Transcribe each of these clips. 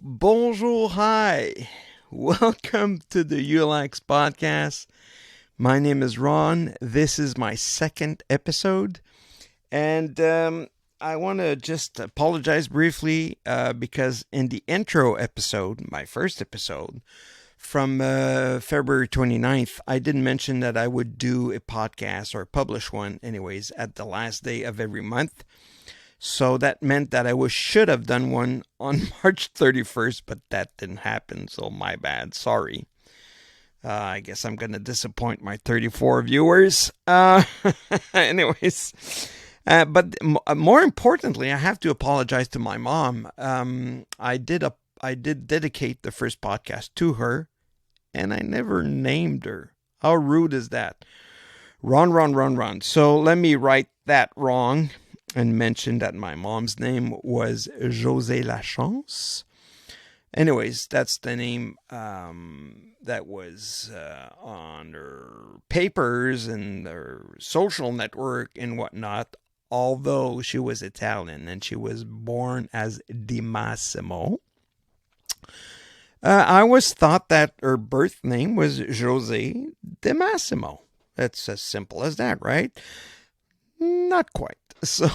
bonjour, hi. Welcome to the ULX podcast. My name is Ron. This is my second episode. And I want to just apologize briefly because in the intro episode, my first episode, from February 29th, I didn't mention that I would do a podcast or publish one anyways at the last day of every month. So that meant that I should have done one on March 31st, but that didn't happen. So my bad. Sorry. I guess I'm going to disappoint my 34 viewers. Anyways, but more importantly, I have to apologize to my mom. I did dedicate the first podcast to her, and I never named her. How rude is that? Ron. So let me right that wrong and mention that my mom's name was José LaChance. Anyways, that's the name that was on her papers and her social network and whatnot, although she was Italian and she was born as Di Massimo. I always thought that her birth name was José Di Massimo. It's as simple as that, right? Not quite. So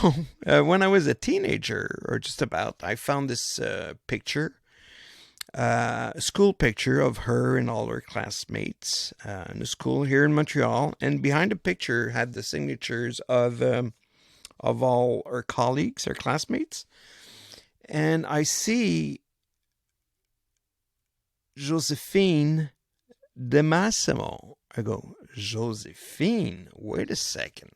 when I was a teenager, or just about, I found this picture, school picture of her and all her classmates in a school here in Montreal. And behind the picture had the signatures of all her colleagues, her classmates. And I see Josephine De Massimo. I go, Josephine, wait a second.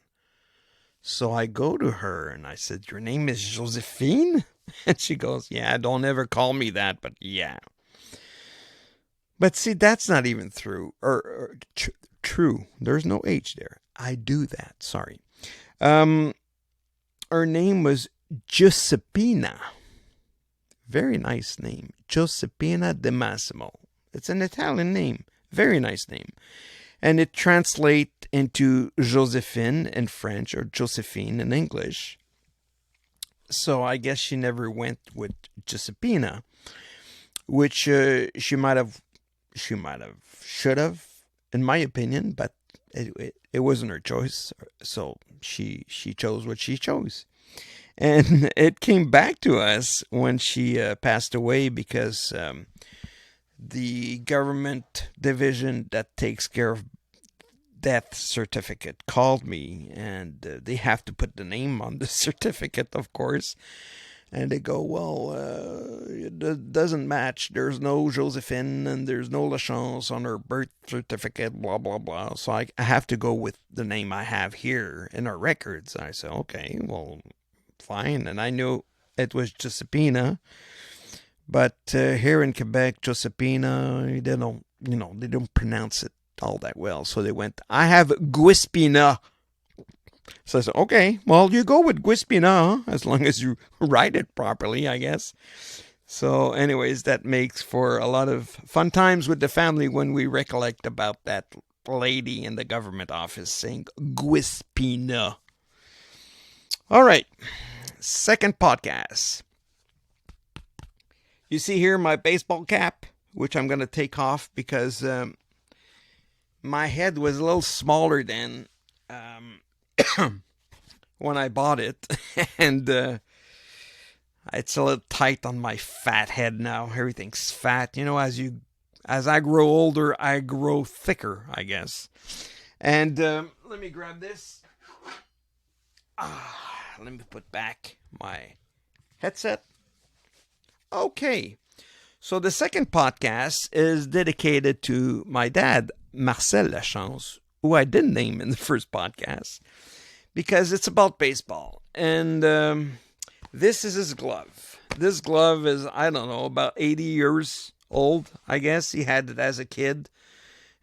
So I go to her and I said, your name is Josephine? And she goes, yeah, don't ever call me that, but yeah. But see, that's not even true. True. There's no H there. I do that. Sorry. Her name was Giuseppina. Very nice name. Giuseppina De Massimo. It's an Italian name. Very nice name. And it translates into Josephine in French or Josephine in English. So I guess she never went with Giuseppina, which she might have, should have, in my opinion, but it wasn't her choice. So she chose what she chose. And it came back to us when she passed away because the government division that takes care of death certificate called me, and they have to put the name on the certificate, of course. And they go, well, it doesn't match. There's no Josephine and there's no LaChance on her birth certificate, blah, blah, blah. So I have to go with the name I have here in our records. I said, okay, well, fine. And I knew it was Giuseppina. But here in Quebec, Giuseppina, they don't pronounce it all that well. So they went, I have Guispina. So I said, okay, well, you go with Guispina, as long as you write it properly, I guess. So anyways, that makes for a lot of fun times with the family when we recollect about that lady in the government office saying Guispina. All right, second podcast. You see here my baseball cap, which I'm going to take off because my head was a little smaller than when I bought it. And it's a little tight on my fat head now. Everything's fat. As I grow older, I grow thicker, I guess. And let me grab this. Let me put back my headset. Okay, so the second podcast is dedicated to my dad, Marcel LaChance, who I didn't name in the first podcast, because it's about baseball. And this is his glove. This glove is, I don't know, about 80 years old, I guess. He had it as a kid,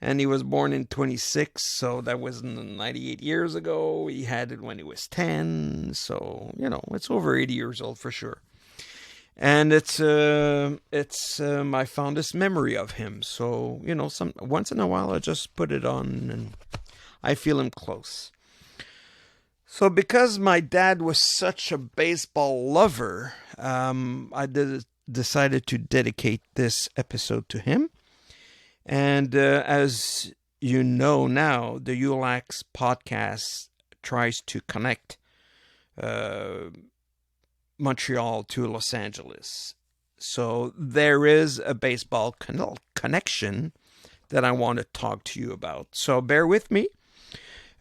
and he was born in 26, so that was 98 years ago. He had it when he was 10, so, it's over 80 years old for sure. And it's my fondest memory of him. So, once in a while I just put it on and I feel him close. So because my dad was such a baseball lover, I decided to dedicate this episode to him. And as you know now, the ULAX podcast tries to connect Montreal to Los Angeles. So there is a baseball connection that I want to talk to you about. So bear with me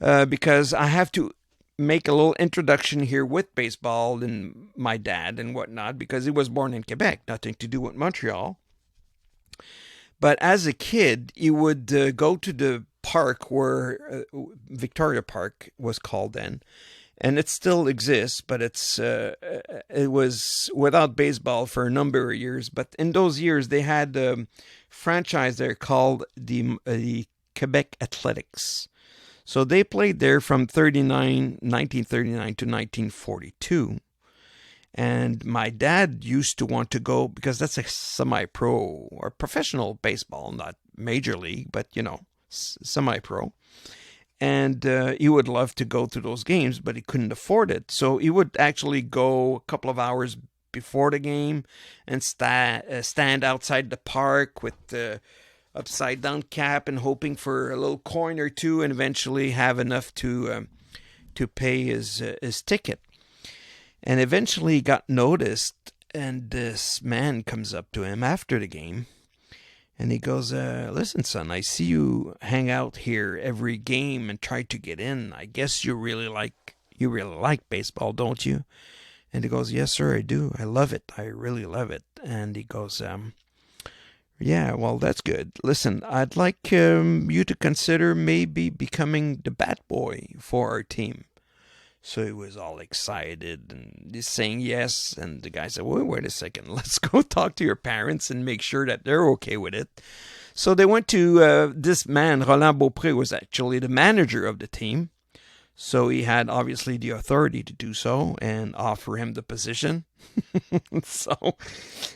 because I have to make a little introduction here with baseball and my dad and whatnot, because he was born in Quebec, nothing to do with Montreal. But as a kid, he would go to the park where Victoria Park was called then, and it still exists, but it was without baseball for a number of years. But in those years, they had a franchise there called the Quebec Athletics. So they played there from 1939 to 1942. And my dad used to want to go, because that's a semi-pro or professional baseball, not major league, but, semi-pro. And he would love to go to those games, but he couldn't afford it. So he would actually go a couple of hours before the game and stand outside the park with the upside-down cap and hoping for a little coin or two, and eventually have enough to pay his ticket. And eventually he got noticed, and this man comes up to him after the game, and he goes, listen, son, I see you hang out here every game and try to get in. I guess you really like baseball, don't you? And he goes, yes, sir, I do. I love it. I really love it. And he goes, yeah, well, that's good. Listen, I'd like you to consider maybe becoming the bat boy for our team. So he was all excited and he's saying yes. And the guy said, wait a second. Let's go talk to your parents and make sure that they're okay with it. So they went to this man. Roland Beaupré was actually the manager of the team. So he had obviously the authority to do so and offer him the position. So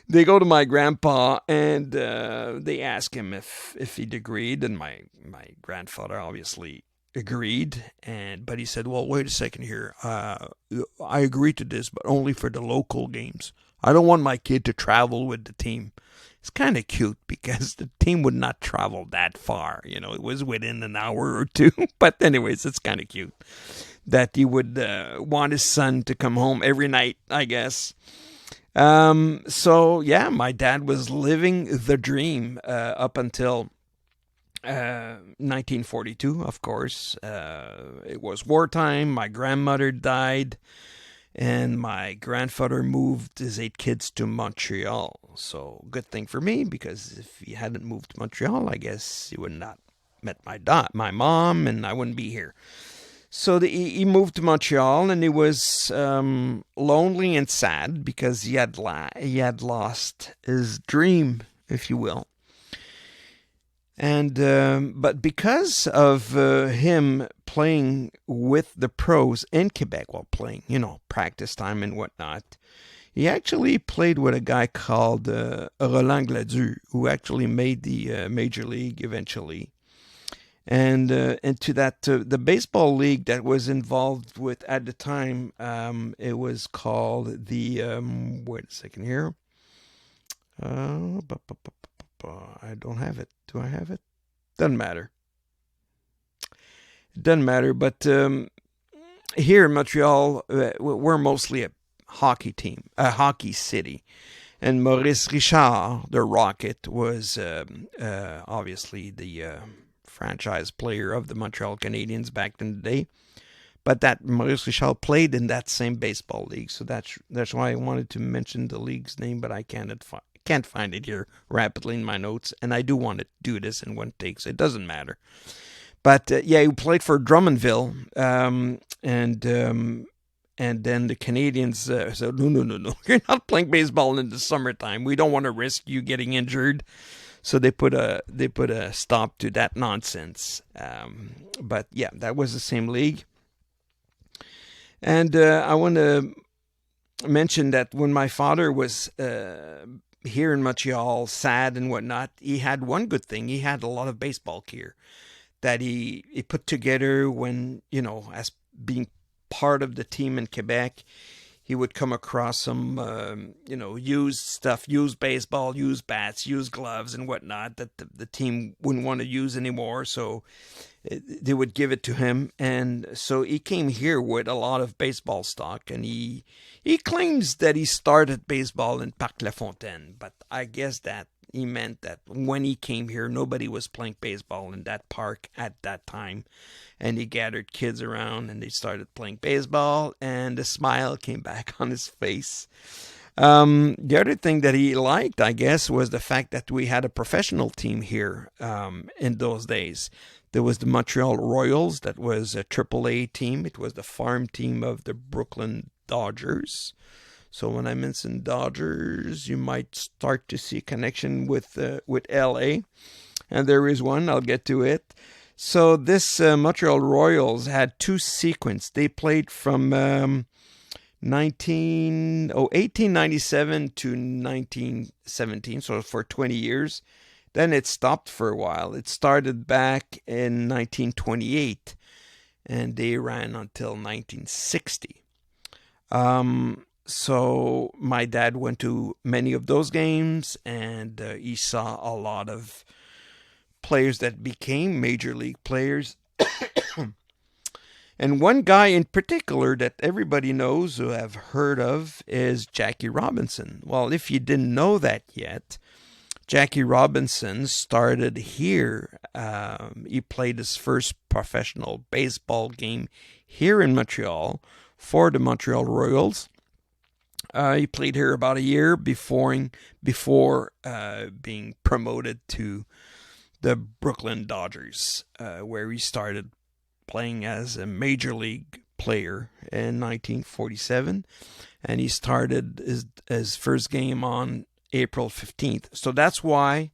they go to my grandpa and they ask him if he'd agreed. And my grandfather obviously agreed, but he said, well, wait a second here. I agree to this, but only for the local games. I don't want my kid to travel with the team. It's kind of cute because the team would not travel that far. It was within an hour or two. But anyways, it's kind of cute that he would want his son to come home every night, I guess. So, yeah, my dad was living the dream up until 1942, of course. It was wartime. My grandmother died, and my grandfather moved his 8 kids to Montreal. So good thing for me, because if he hadn't moved to Montreal, I guess he would not met my mom, and I wouldn't be here. So he moved to Montreal, and he was lonely and sad because he had lost his dream, if you will. And but because of him playing with the pros in Quebec, while playing, practice time and whatnot, he actually played with a guy called Roland Gladu, who actually made the Major League eventually. And into that, the baseball league that was involved with at the time, it was called the, wait a second here. I don't have it. Do I have it? Doesn't matter. It doesn't matter. But here in Montreal, we're mostly a hockey team, a hockey city. And Maurice Richard, the Rocket, was obviously the franchise player of the Montreal Canadiens back in the day. But that Maurice Richard played in that same baseball league. So that's why I wanted to mention the league's name, but I can't find it here rapidly in my notes, and I do want to do this in one take, so it doesn't matter. But yeah, he played for Drummondville, and then the Canadians said, no, you're not playing baseball in the summertime. We don't want to risk you getting injured. So they put a stop to that nonsense. But yeah, that was the same league. And I want to mention that when my father was here in Montreal, sad and whatnot, he had one good thing. He had a lot of baseball gear that he put together when, as being part of the team in Quebec. he would come across some, used stuff, used baseball, used bats, used gloves, and whatnot that the team wouldn't want to use anymore. So they would give it to him, and so he came here with a lot of baseball stock, and he claims that he started baseball in Parc La Fontaine, but I guess that he meant that when he came here, nobody was playing baseball in that park at that time, and he gathered kids around, and they started playing baseball, and the smile came back on his face. The other thing that he liked, I guess, was the fact that we had a professional team here in those days. There was the Montreal Royals, that was a AAA team. It was the farm team of the Brooklyn Dodgers. So when I mention Dodgers, you might start to see a connection with LA. And there is one, I'll get to it. So this Montreal Royals had two sequences. They played from 1897 to 1917, so for 20 years. Then it stopped for a while. It started back in 1928, and they ran until 1960. So my dad went to many of those games, and he saw a lot of players that became major league players. And one guy in particular that everybody knows or have heard of is Jackie Robinson. Well, if you didn't know that yet, Jackie Robinson started here. He played his first professional baseball game here in Montreal for the Montreal Royals. He played here about a year before being promoted to the Brooklyn Dodgers, where he started playing as a major league player in 1947. And he started his first game on April 15th. So that's why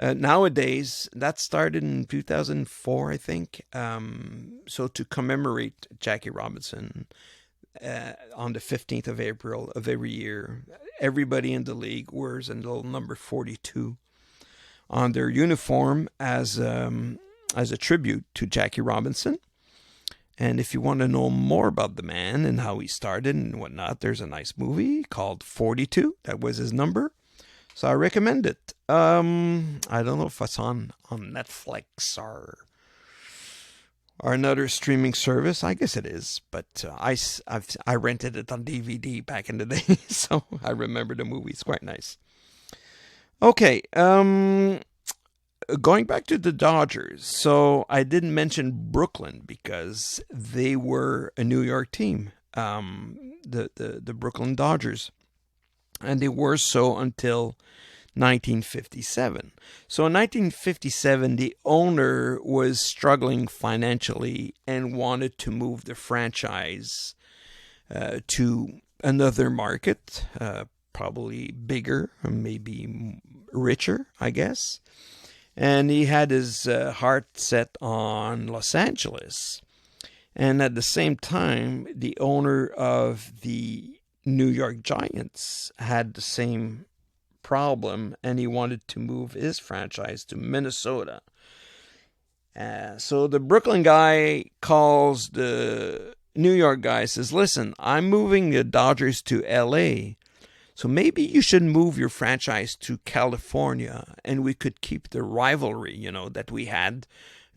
nowadays, that started in 2004, I think. So to commemorate Jackie Robinson on the 15th of April of every year, everybody in the league wears a little number 42 on their uniform as a tribute to Jackie Robinson. And if you want to know more about the man and how he started and whatnot, there's a nice movie called 42. That was his number. So I recommend it. I don't know if it's on Netflix or another streaming service. I guess it is. But I rented it on DVD back in the day. So I remember the movie. It's quite nice. Okay. Going back to the Dodgers, so I didn't mention Brooklyn because they were a New York team, the Brooklyn Dodgers, and they were so until 1957. So in 1957, the owner was struggling financially and wanted to move the franchise to another market, probably bigger, maybe richer, I guess. And he had his heart set on Los Angeles. And at the same time, the owner of the New York Giants had the same problem, and he wanted to move his franchise to Minnesota. So the Brooklyn guy calls the New York guy, says, listen, I'm moving the Dodgers to LA. So maybe you should move your franchise to California, and we could keep the rivalry, that we had,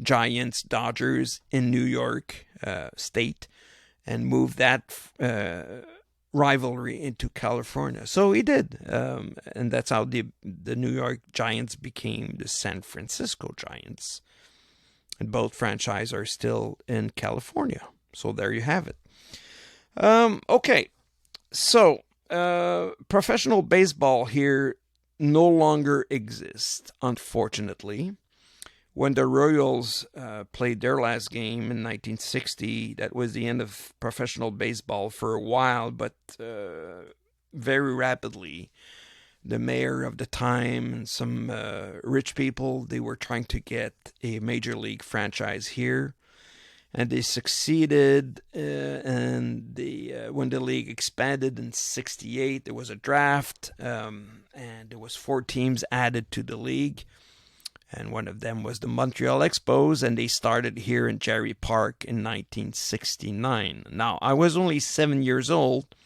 Giants, Dodgers in New York State, and move that rivalry into California. So he did, and that's how the New York Giants became the San Francisco Giants. And both franchises are still in California. So there you have it. Okay, so professional baseball here no longer exists, unfortunately. When the Royals played their last game in 1960, that was the end of professional baseball for a while, but very rapidly, the mayor of the time and some rich people, they were trying to get a major league franchise here. And they succeeded, and when the league expanded in '68, there was a draft, and there was 4 teams added to the league, and one of them was the Montreal Expos, and they started here in Jarry Park in 1969. Now, I was only 7 years old,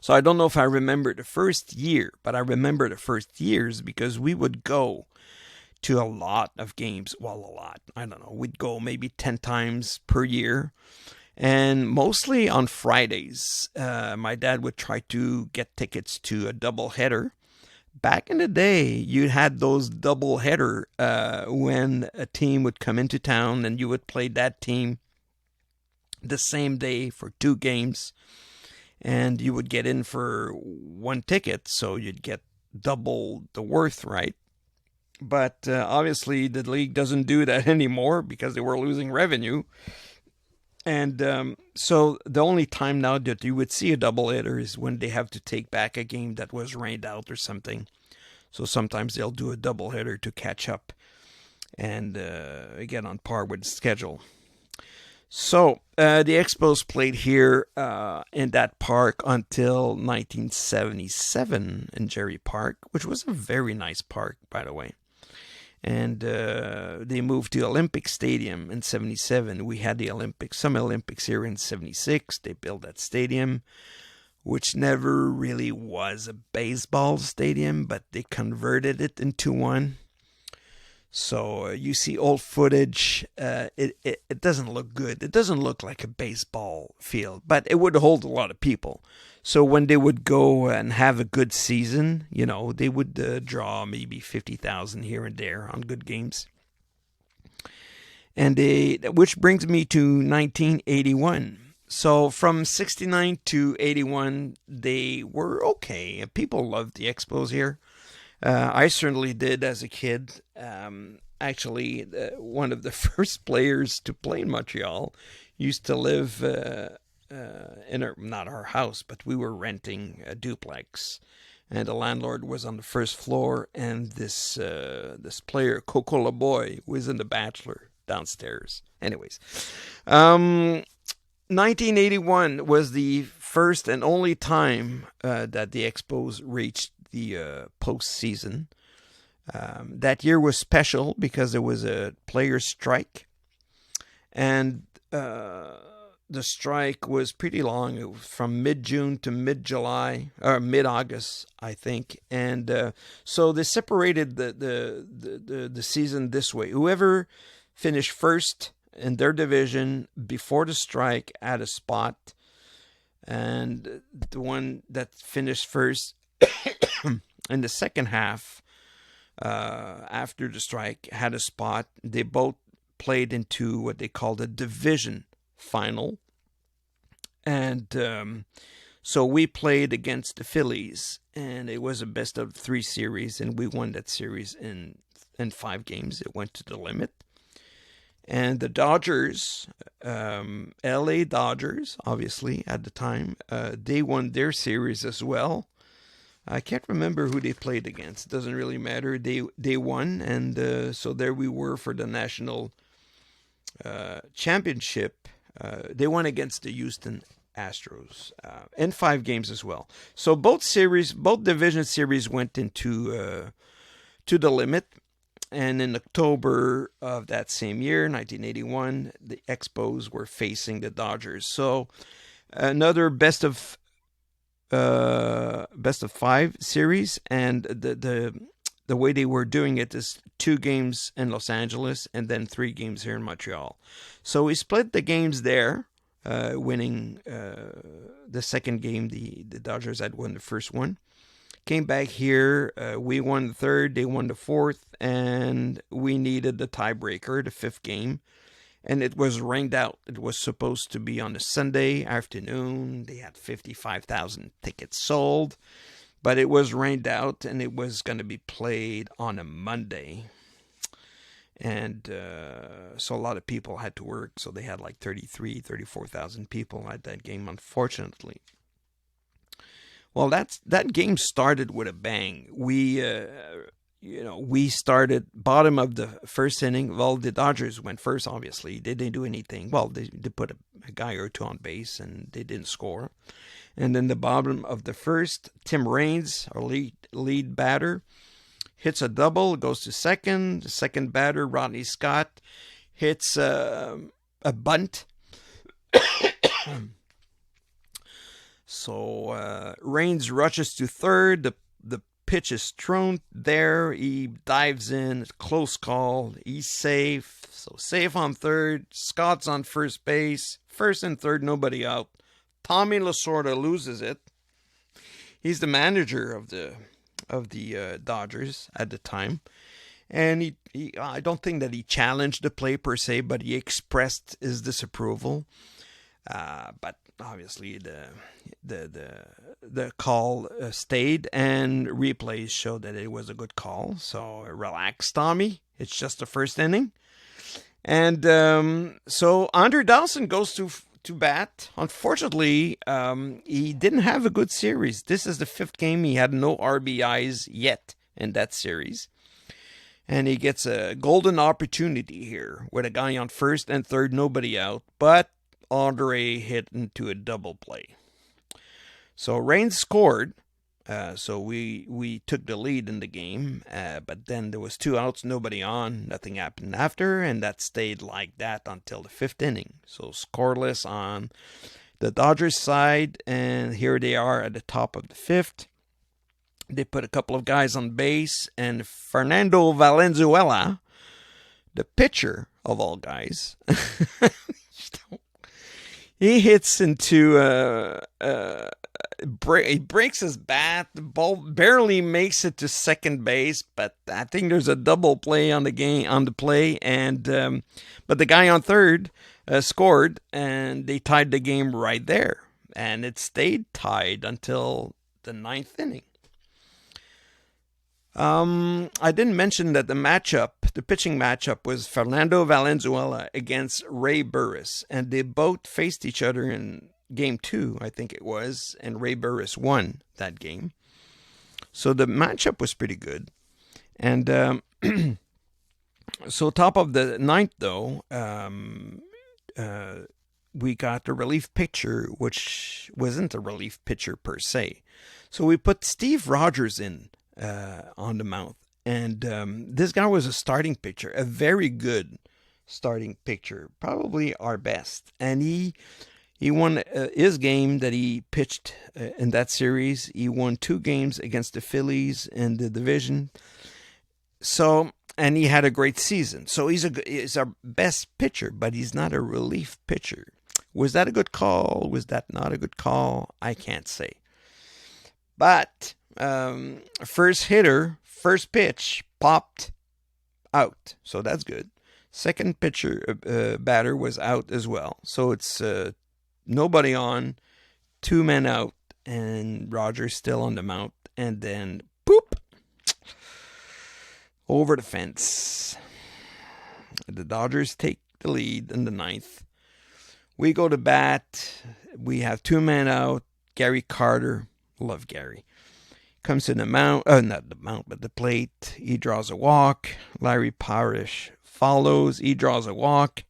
So I don't know if I remember the first year, but I remember the first years because we would go to a lot of games. Well, a lot. I don't know. We'd go maybe 10 times per year. And mostly on Fridays. My dad would try to get tickets to a double header. Back in the day, you had those double header when a team would come into town and you would play that team the same day for 2 games. And you would get in for 1 ticket, so you'd get double the worth, right? But obviously the league doesn't do that anymore because they were losing revenue. And so the only time now that you would see a doubleheader is when they have to take back a game that was rained out or something. So sometimes they'll do a doubleheader to catch up and get on par with the schedule. So the Expos played here in that park until 1977 in Jerry Park, which was a very nice park, by the way. And they moved to Olympic Stadium in 77. We had the Olympics, some Olympics here in 76. They built that stadium, which never really was a baseball stadium, but they converted it into one. So you see old footage. It doesn't look good. It doesn't look like a baseball field, but it would hold a lot of people. So when they would go and have a good season, you know, they would draw maybe 50,000 here and there on good games. And which brings me to 1981. So from 69 to 81, they were okay. People loved the Expos here. I certainly did as a kid. Actually, one of the first players to play in Montreal used to live in not our house, but we were renting a duplex, and the landlord was on the first floor, and this player, Coco Boy, was in the Bachelor downstairs. Anyways, 1981 was the first and only time that the Expos reached the postseason. That year was special because there was a players' strike, and the strike was pretty long. It was from mid-June to mid-July or mid-August, I think. And so they separated the season this way: whoever finished first in their division before the strike had a spot, and the one that finished first in the second half after the strike had a spot. They both played into what they called a division final. And so we played against the Phillies, and it was a best of 3 series, and we won that series in 5 games. It went to the limit. And the Dodgers, LA Dodgers, obviously, at the time, they won their series as well. I can't remember who they played against. It doesn't really matter. They won, and so there we were for the national championship. They won against the Houston Astros in 5 games as well. So both division series went into to the limit. And in October of that same year, 1981, the Expos were facing the Dodgers. So another best of 5 series, and the way they were doing it is 2 games in Los Angeles and then 3 games here in Montreal. So we split the games there, winning the second game. The Dodgers had won the first one. Came back here, we won the third, they won the fourth, and we needed the tiebreaker, the 5th game. And it was rained out. It was supposed to be on a Sunday afternoon. They had 55,000 tickets sold. But it was rained out, and it was going to be played on a Monday. And so a lot of people had to work. So they had like 34,000 people at that game, unfortunately. Well, that game started with a bang. We started bottom of the first inning. Well, the Dodgers went first, obviously. They didn't do anything. Well, they put a guy or 2 on base, and they didn't score. And then the bottom of the first, Tim Raines, our lead batter, hits a double, goes to second. The second batter, Rodney Scott, hits a bunt. So Raines rushes to third. The pitch is thrown there. He dives in. Close call. He's safe. So safe on third. Scott's on first base. First and third, nobody out. Tommy Lasorda loses it. He's the manager of the Dodgers at the time. And I don't think that he challenged the play per se, but he expressed his disapproval. But obviously the call stayed, and replays showed that it was a good call. So relax, Tommy. It's just the first inning. And so Andre Dawson goes to bat. Unfortunately, he didn't have a good series. This is the fifth game. He had no RBIs yet in that series. And he gets a golden opportunity here with a guy on first and third, nobody out. But Andre hit into a double play. So Raines scored. So we took the lead in the game. But then there was 2 outs, nobody on. Nothing happened after. And that stayed like that until the 5th inning. So scoreless on the Dodgers side. And here they are at the top of the 5th. They put a couple of guys on base, and Fernando Valenzuela, the pitcher of all guys, he hits into he breaks his bat. The ball barely makes it to second base, but I think there's a double play on the play, and but the guy on third scored, and they tied the game right there, and it stayed tied until the 9th inning. I didn't mention that the pitching matchup was Fernando Valenzuela against Ray Burris, and they both faced each other in game 2, I think it was, and Ray Burris won that game. So the matchup was pretty good. And so top of the 9th, though, we got the relief pitcher, which wasn't a relief pitcher per se. So we put Steve Rogers in on the mound. And this guy was a starting pitcher, a very good starting pitcher, probably our best. And he won his game that he pitched in that series. He won 2 games against the Phillies in the division. So, and he had a great season. So he's our best pitcher, but he's not a relief pitcher. Was that a good call? Was that not a good call? I can't say. But first hitter, first pitch, popped out. So that's good. Second pitcher, batter was out as well. So it's nobody on, 2 men out, and Rogers still on the mound. And then, boop, over the fence. The Dodgers take the lead in the 9th. We go to bat. We have 2 men out. Gary Carter, love Gary, comes to the mound, not the mound, but the plate. He draws a walk. Larry Parrish follows. He draws a walk.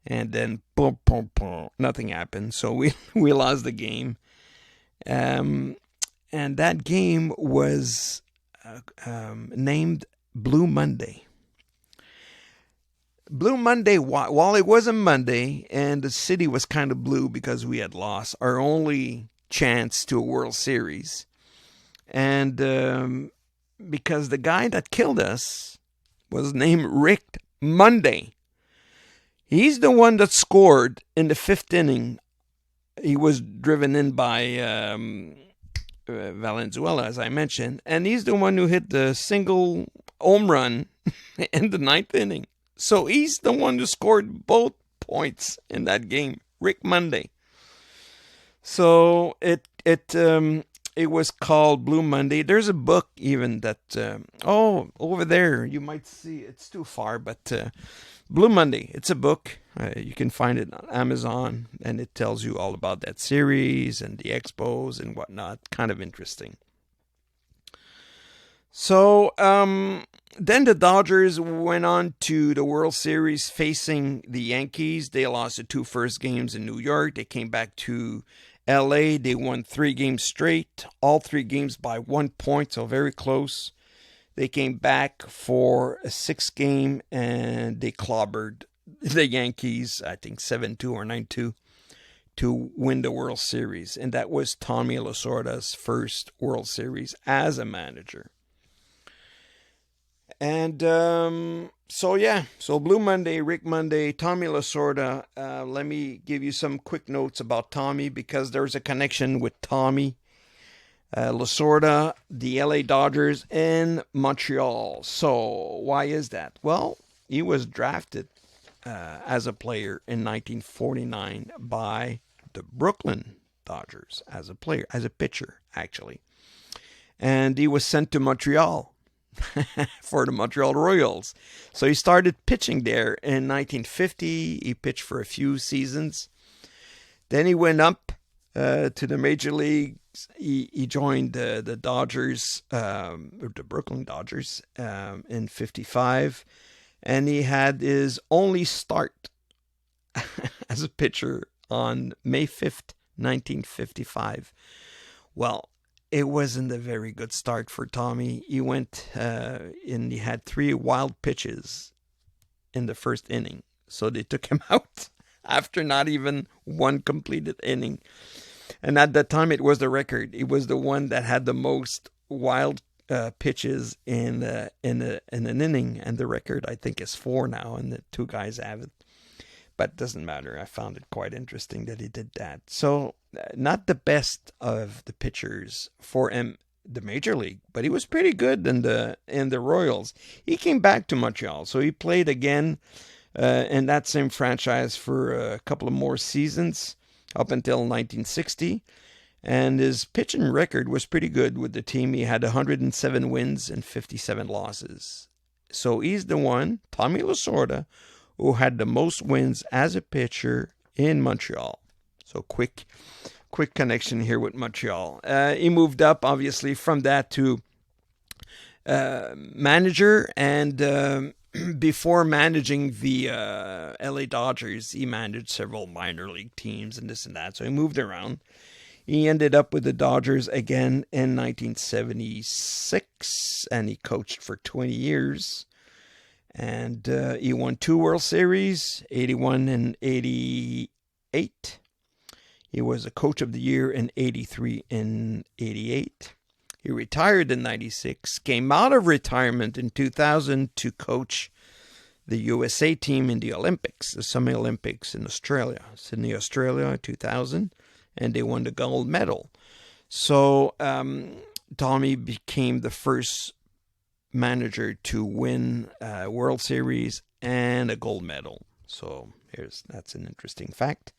And then, boom, boom, boom, nothing happened. So we lost the game. And that game was named Blue Monday. Blue Monday, while it was a Monday, and the city was kind of blue because we had lost our only chance to a World Series. And because the guy that killed us was named Rick Monday. He's the one that scored in the 5th inning. He was driven in by Valenzuela, as I mentioned. And he's the one who hit the single home run in the 9th inning. So he's the one who scored both points in that game, Rick Monday. So it was called Blue Monday. There's a book even that, over there, you might see, it's too far, but Blue Monday, it's a book. You can find it on Amazon, and it tells you all about that series and the Expos and whatnot. Kind of interesting. So then the Dodgers went on to the World Series facing the Yankees. They lost the 2 first games in New York. They came back to LA. They won 3 games straight, all 3 games by 1 point, so very close. They came back for a 6th game, and they clobbered the Yankees, I think 7-2 or 9-2. to win the World Series, and that was Tommy Lasorda's first World Series as a manager. And so Blue Monday, Rick Monday, Tommy Lasorda. Let me give you some quick notes about Tommy, because there's a connection with Tommy Lasorda, the LA Dodgers, and Montreal. So why is that? Well, he was drafted as a player in 1949 by the Brooklyn Dodgers as a player, as a pitcher, actually. And he was sent to Montreal for the Montreal Royals. So he started pitching there in 1950. He pitched for a few seasons. Then he went up to the major leagues. He joined the Dodgers, the Brooklyn Dodgers, in 55. And he had his only start as a pitcher on May 5th, 1955. Well, it wasn't a very good start for Tommy. He went and he had 3 wild pitches in the first inning. So they took him out after not even one completed inning. And at that time, it was the record. He was the one that had the most wild pitches in an inning. And the record, I think, is 4 now. And the 2 guys have it. But it doesn't matter. I found it quite interesting that he did that. So not the best of the pitchers for the major league, but he was pretty good in the Royals. He came back to Montreal, so he played again in that same franchise for a couple of more seasons up until 1960. And his pitching record was pretty good with the team. He had 107 wins and 57 losses. So he's the one, Tommy Lasorda, who had the most wins as a pitcher in Montreal. So quick connection here with Montreal. He moved up, obviously, from that to manager. And before managing the LA Dodgers, he managed several minor league teams and this and that. So he moved around. He ended up with the Dodgers again in 1976, and he coached for 20 years. And he won 2 World Series, 81 and 88. He was a coach of the year in 83 and 88. He retired in 96, came out of retirement in 2000 to coach the USA team in the Olympics, the Summer Olympics in Australia, Sydney, Australia, in 2000, and they won the gold medal. So Tommy became the first manager to win a World Series and a gold medal. So that's an interesting fact.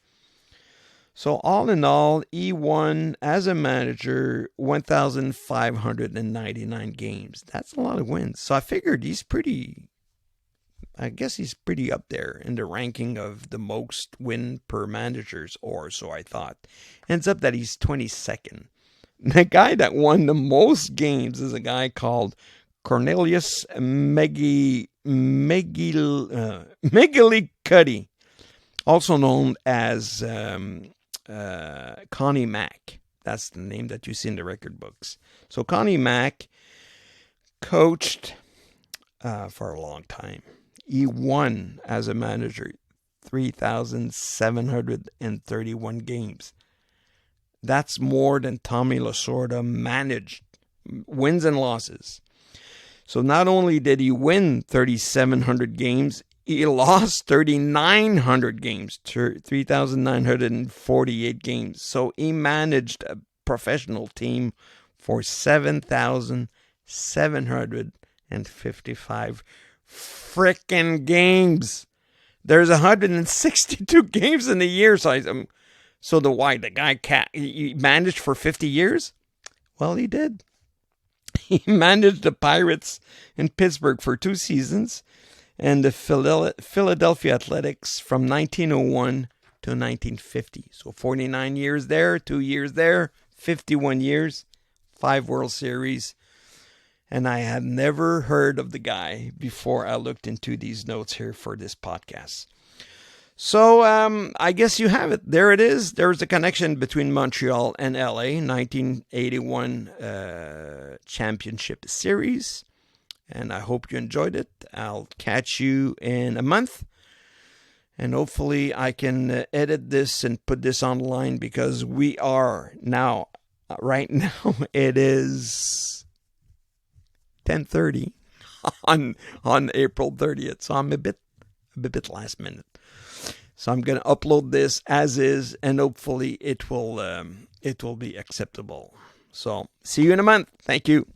So all in all, he won as a manager 1,599 games. That's a lot of wins. So I figured he's pretty up there in the ranking of the most win per managers, or so I thought. Ends up that he's 22nd. The guy that won the most games is a guy called Cornelius McGillicuddy, also known as Connie Mack. That's the name that you see in the record books. So Connie Mack coached for a long time. He won as a manager 3,731 games. That's more than Tommy Lasorda managed, wins and losses. So not only did he win 3,700 games, he lost 3,900 games, 3,948 games. So he managed a professional team for 7,755 frickin' games. There's 162 games in a year. So the guy he managed for 50 years? Well, he did. He managed the Pirates in Pittsburgh for 2 seasons and the Philadelphia Athletics from 1901 to 1950. So 49 years there, 2 years there, 51 years, 5 World Series. And I had never heard of the guy before I looked into these notes here for this podcast. So I guess you have it. There it is. There's a connection between Montreal and LA, 1981 championship series. And I hope you enjoyed it. I'll catch you in a month. And hopefully I can edit this and put this online, because we are now, right now, it is 10:30 on April 30th. So I'm a bit last minute. So I'm going to upload this as is, and hopefully it will be acceptable. So see you in a month. Thank you.